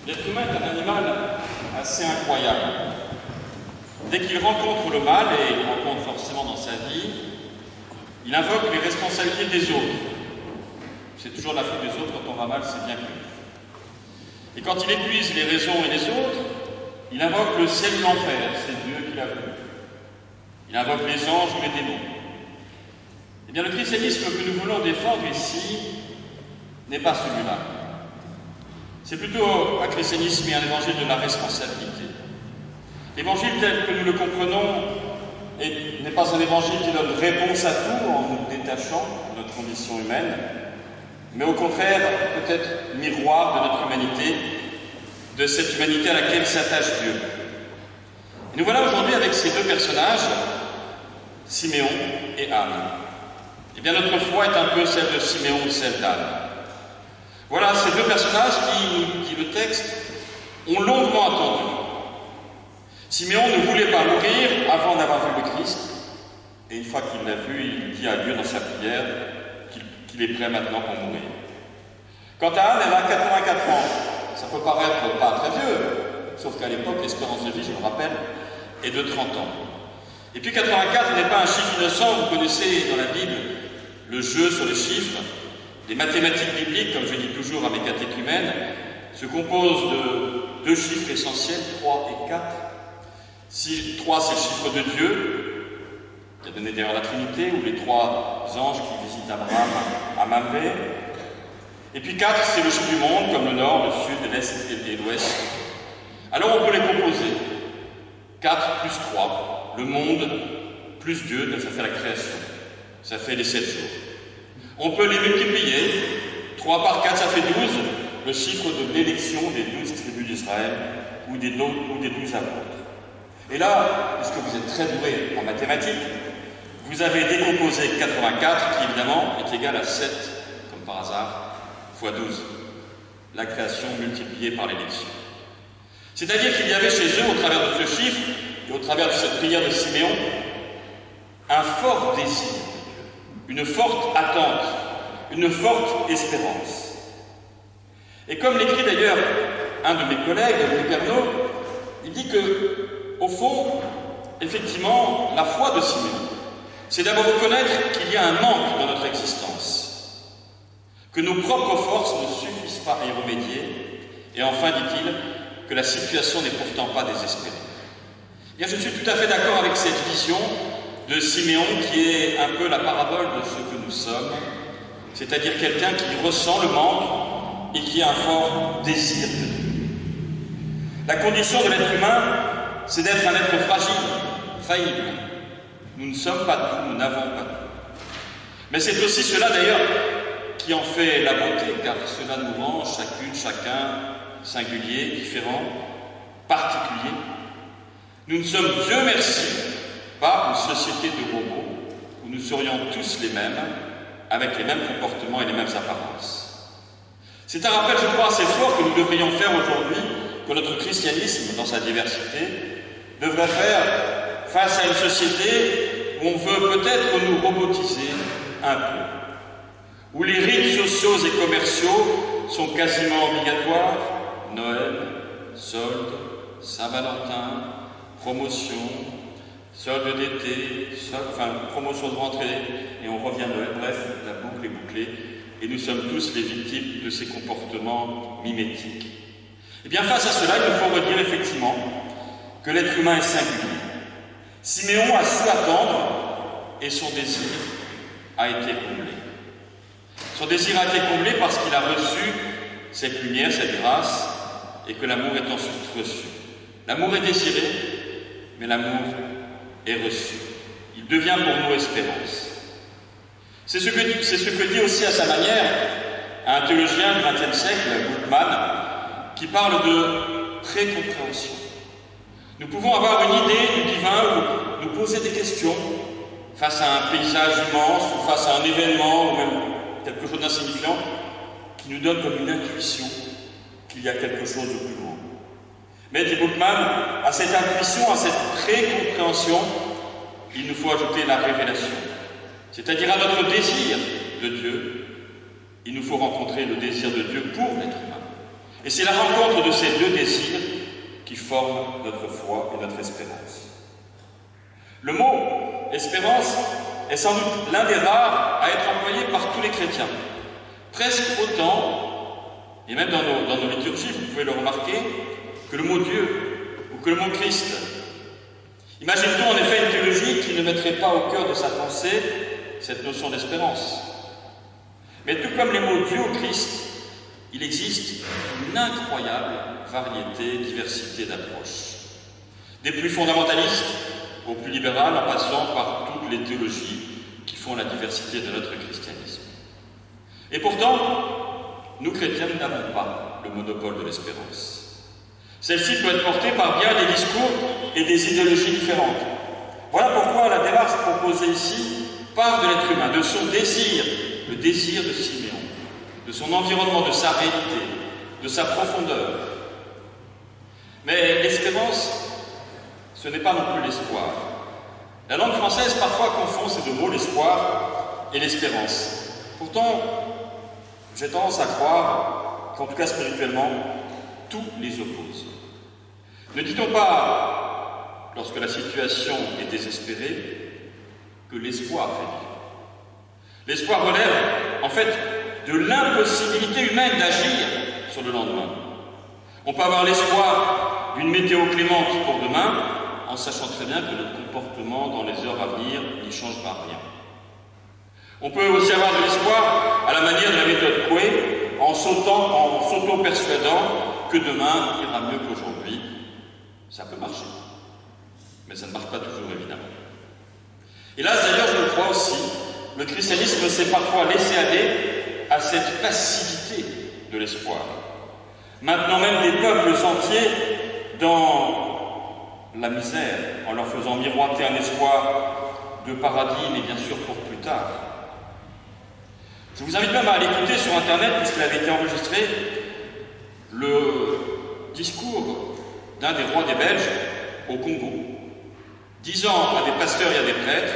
L'être humain est un animal assez incroyable. Dès qu'il rencontre le mal, et il le rencontre forcément dans sa vie, il invoque les responsabilités des autres. C'est toujours la faute des autres quand on va mal, c'est bien connu. Et quand il épuise les raisons et les autres, il invoque le ciel et l'enfer, c'est Dieu qui l'a voulu. Il invoque les anges ou les démons. Eh bien, le christianisme que nous voulons défendre ici n'est pas celui-là. C'est plutôt un christianisme et un évangile de la responsabilité. L'évangile tel que nous le comprenons n'est pas un évangile qui donne réponse à tout en nous détachant de notre condition humaine, mais au contraire, peut-être miroir de notre humanité, de cette humanité à laquelle s'attache Dieu. Et nous voilà aujourd'hui avec ces deux personnages, Siméon et Anne. Eh bien, notre foi est un peu celle de Siméon ou celle d'Anne. Voilà ces deux personnages qui, nous dit le texte, ont longuement attendu. Siméon ne voulait pas mourir avant d'avoir vu le Christ, et une fois qu'il l'a vu, il dit à Dieu dans sa prière qu'il est prêt maintenant pour mourir. Quant à Anne, elle a 84 ans. Ça peut paraître pas très vieux, sauf qu'à l'époque, l'espérance de vie, je me rappelle, est de 30 ans. Et puis 84 n'est pas un chiffre innocent, vous connaissez dans la Bible le jeu sur les chiffres. Les mathématiques bibliques, comme je dis toujours à mes catéchumènes, se composent de deux chiffres essentiels, 3 et 4. Si 3, c'est le chiffre de Dieu, qui a donné d'ailleurs la Trinité, ou les 3 anges qui visitent Abraham à Mamré. Et puis 4, c'est le chiffre du monde, comme le nord, le sud, l'est et l'ouest. Alors on peut les composer. 4 plus 3, le monde plus Dieu, ça fait la création. Ça fait les 7 jours. On peut les multiplier. 3 par 4, ça fait 12, le chiffre de l'élection des 12 tribus d'Israël ou des 12 apôtres. Et là, puisque vous êtes très doués en mathématiques, vous avez décomposé 84, qui évidemment est égal à 7, comme par hasard, fois 12. La création multipliée par l'élection. C'est-à-dire qu'il y avait chez eux, au travers de ce chiffre, et au travers de cette prière de Siméon, un fort désir, une forte attente, une forte espérance. Et comme l'écrit d'ailleurs un de mes collègues, Louis Pernaud, il dit que, au fond, effectivement, la foi de Siméon, c'est d'abord reconnaître qu'il y a un manque dans notre existence, que nos propres forces ne suffisent pas à y remédier, et enfin, dit-il, que la situation n'est pourtant pas désespérée. Eh bien, je suis tout à fait d'accord avec cette vision de Siméon qui est un peu la parabole de ce que nous sommes, c'est-à-dire quelqu'un qui ressent le manque et qui a un fort désir de Dieu. La condition de l'être humain, c'est d'être un être fragile, faillible. Nous ne sommes pas tout, nous n'avons pas tout. Mais c'est aussi cela d'ailleurs qui en fait la beauté, car cela nous rend chacune, chacun singulier, différent, particulier. Nous ne sommes, Dieu merci, pas une société de robots où nous serions tous les mêmes, avec les mêmes comportements et les mêmes apparences. C'est un rappel, je crois, assez fort que nous devrions faire aujourd'hui, que notre christianisme, dans sa diversité, devrait faire face à une société où on veut peut-être nous robotiser un peu, où les rites sociaux et commerciaux sont quasiment obligatoires, Noël, solde, Saint-Valentin, promotion, solde d'été, promotion de rentrée, et on revient à Noël, bref, la boucle est bouclée, et nous sommes tous les victimes de ces comportements mimétiques. Et bien face à cela, il nous faut redire effectivement que l'être humain est singulier. Siméon a su attendre, et son désir a été comblé. Son désir a été comblé parce qu'il a reçu cette lumière, cette grâce, et que l'amour est ensuite reçu. L'amour est désiré, mais l'amour est reçu. Il devient pour nous espérance. C'est ce que dit aussi à sa manière un théologien du XXe siècle, Bultmann, qui parle de précompréhension. Nous pouvons avoir une idée du divin ou nous poser des questions face à un paysage immense ou face à un événement ou même quelque chose d'insignifiant qui nous donne comme une intuition qu'il y a quelque chose de plus grand. Mais, dit Bultmann, à cette intuition, à cette précompréhension, il nous faut ajouter la révélation. C'est-à-dire à notre désir de Dieu, il nous faut rencontrer le désir de Dieu pour l'être humain. Et c'est la rencontre de ces deux désirs qui forment notre foi et notre espérance. Le mot « espérance » est sans doute l'un des rares à être employé par tous les chrétiens. Presque autant, et même dans nos liturgies, vous pouvez le remarquer, que le mot Dieu ou que le mot Christ. Imagine-t-on en effet une théologie qui ne mettrait pas au cœur de sa pensée cette notion d'espérance. Mais tout comme les mots Dieu ou Christ, il existe une incroyable variété, diversité d'approches. Des plus fondamentalistes aux plus libérales, en passant par toutes les théologies qui font la diversité de notre christianisme. Et pourtant, nous chrétiens, nous n'avons pas le monopole de l'espérance. Celle-ci peut être portée par bien des discours et des idéologies différentes. Voilà pourquoi la démarche proposée ici part de l'être humain, de son désir, le désir de Siméon, de son environnement, de sa réalité, de sa profondeur. Mais l'espérance, ce n'est pas non plus l'espoir. La langue française parfois confond ces deux mots, l'espoir et l'espérance. Pourtant, j'ai tendance à croire qu'en tout cas spirituellement, tout les oppose. Ne dit-on pas, lorsque la situation est désespérée, que l'espoir fait vivre? L'espoir relève, en fait, de l'impossibilité humaine d'agir sur le lendemain. On peut avoir l'espoir d'une météo clémente pour demain, en sachant très bien que notre comportement dans les heures à venir n'y changera rien. On peut aussi avoir de l'espoir à la manière de la méthode Coué, en s'auto-persuadant que demain ira mieux qu'aujourd'hui. Ça peut marcher, mais ça ne marche pas toujours, évidemment. Hélas, d'ailleurs, je le crois aussi, le christianisme s'est parfois laissé aller à cette passivité de l'espoir, maintenant même des peuples entiers dans la misère, en leur faisant miroiter un espoir de paradis, mais bien sûr pour plus tard. Je vous invite même à l'écouter sur Internet, puisqu'il avait été enregistré, le discours d'un des rois des Belges au Congo, disant à des pasteurs et à des prêtres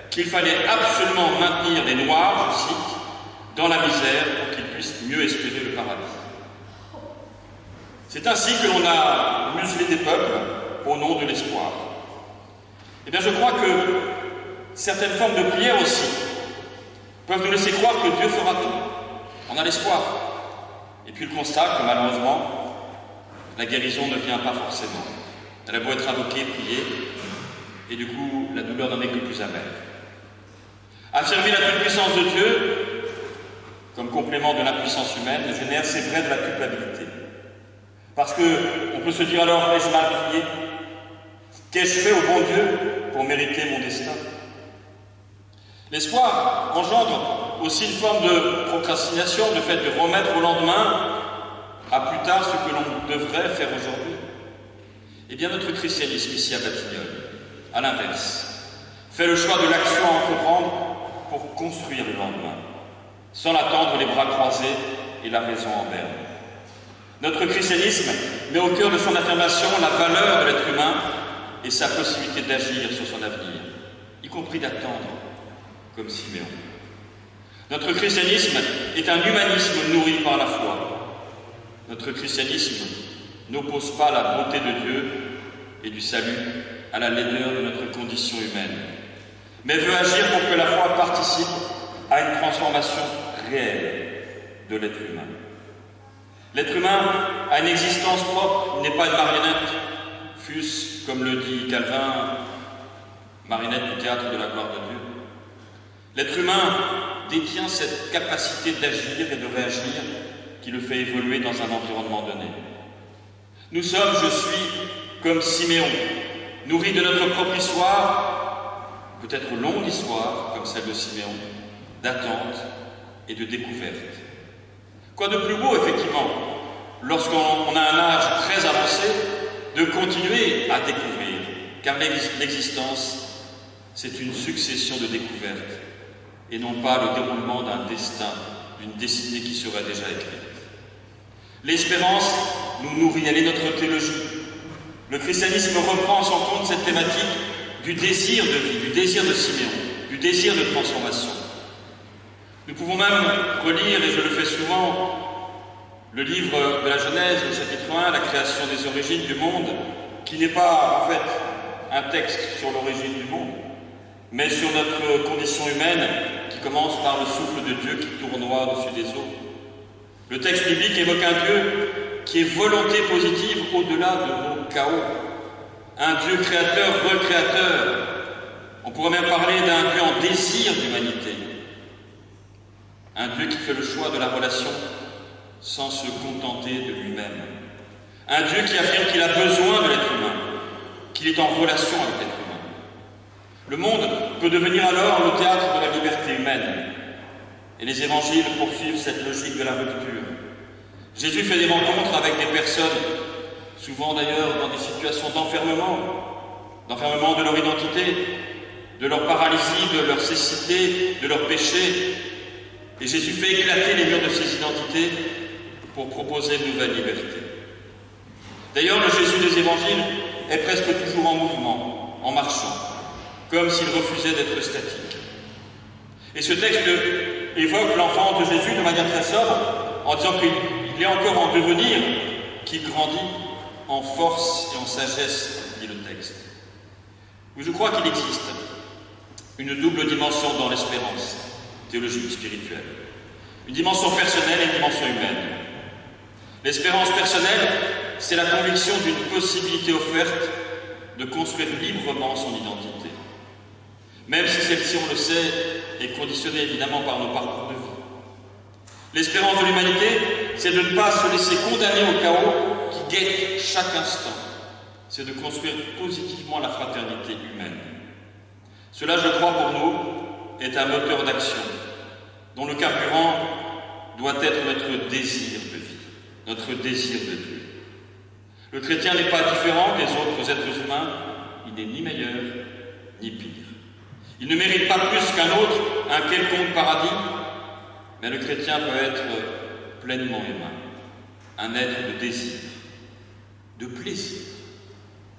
qu'il fallait absolument maintenir les Noirs, je cite, dans la misère pour qu'ils puissent mieux espérer le paradis. C'est ainsi que l'on a muselé des peuples au nom de l'espoir. Eh bien, je crois que certaines formes de prière aussi peuvent nous laisser croire que Dieu fera tout. On a l'espoir. Et puis le constat que malheureusement, la guérison ne vient pas forcément. Elle a beau être invoquée, priée, et du coup, la douleur n'en est que plus amère. Affirmer la toute-puissance de Dieu, comme complément de l'impuissance humaine, génère, c'est vrai, de la culpabilité. Parce qu'on peut se dire alors, ai-je mal prié? Qu'ai-je fait au bon Dieu pour mériter mon destin? L'espoir engendre aussi une forme de procrastination, le fait de remettre au lendemain, à plus tard, ce que l'on devrait faire aujourd'hui. Eh bien, notre christianisme ici à Batignolles, à l'inverse, fait le choix de l'action à entreprendre pour construire le lendemain, sans l'attendre les bras croisés et la raison en berne. Notre christianisme met au cœur de son affirmation la valeur de l'être humain et sa possibilité d'agir sur son avenir, y compris d'attendre, comme Siméon. Notre christianisme est un humanisme nourri par la foi. Notre christianisme n'oppose pas la bonté de Dieu et du salut à la laideur de notre condition humaine, mais veut agir pour que la foi participe à une transformation réelle de l'être humain. L'être humain a une existence propre, il n'est pas une marionnette, fût-ce, comme le dit Calvin, marionnette du théâtre de la gloire de Dieu. L'être humain détient cette capacité d'agir et de réagir qui le fait évoluer dans un environnement donné. Nous sommes, je suis, comme Siméon, nourris de notre propre histoire, peut-être longue histoire, comme celle de Siméon, d'attente et de découverte. Quoi de plus beau, effectivement, lorsqu'on a un âge très avancé, de continuer à découvrir, car l'existence, c'est une succession de découvertes, et non pas le déroulement d'un destin, d'une destinée qui serait déjà écrite. L'espérance nous nourrit, elle est notre théologie. Le christianisme reprend en son compte cette thématique du désir de vie, du désir de Siméon, du désir de transformation. Nous pouvons même relire, et je le fais souvent, Le livre de la Genèse, au chapitre 1, la création des origines du monde, qui n'est pas en fait un texte sur l'origine du monde, mais sur notre condition humaine qui commence par le souffle de Dieu qui tournoie au-dessus des eaux. Le texte biblique évoque un Dieu qui est volonté positive au-delà de nos chaos. Un Dieu créateur, recréateur. On pourrait même parler d'un Dieu en désir d'humanité. Un Dieu qui fait le choix de la relation sans se contenter de lui-même. Un Dieu qui affirme qu'il a besoin de l'être humain, qu'il est en relation avec l'être humain. Le monde peut devenir alors le théâtre de la liberté humaine. Et les évangiles poursuivent cette logique de la rupture. Jésus fait des rencontres avec des personnes, souvent d'ailleurs dans des situations d'enfermement de leur identité, de leur paralysie, de leur cécité, de leur péché. Et Jésus fait éclater les murs de ces identités pour proposer une nouvelle liberté. D'ailleurs, le Jésus des évangiles est presque toujours en mouvement, en marchant, comme s'il refusait d'être statique. Et ce texte évoque l'enfance de Jésus de manière très sobre, en disant qu'il est encore en devenir, qui grandit en force et en sagesse, dit le texte. Je crois qu'il existe une double dimension dans l'espérance théologique spirituelle. Une dimension personnelle et une dimension humaine. L'espérance personnelle, c'est la conviction d'une possibilité offerte de construire librement son identité. Même si celle-ci, on le sait, est conditionnée évidemment par nos parcours de vie. L'espérance de l'humanité, c'est de ne pas se laisser condamner au chaos qui guette chaque instant. C'est de construire positivement la fraternité humaine. Cela, je crois, pour nous, est un moteur d'action, dont le carburant doit être notre désir de vie, notre désir de Dieu. Le chrétien n'est pas différent des autres êtres humains, il n'est ni meilleur, ni pire. Il ne mérite pas plus qu'un autre, un quelconque paradis, mais le chrétien peut être pleinement humain, un être de désir, de plaisir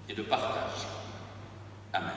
et de partage. Amen.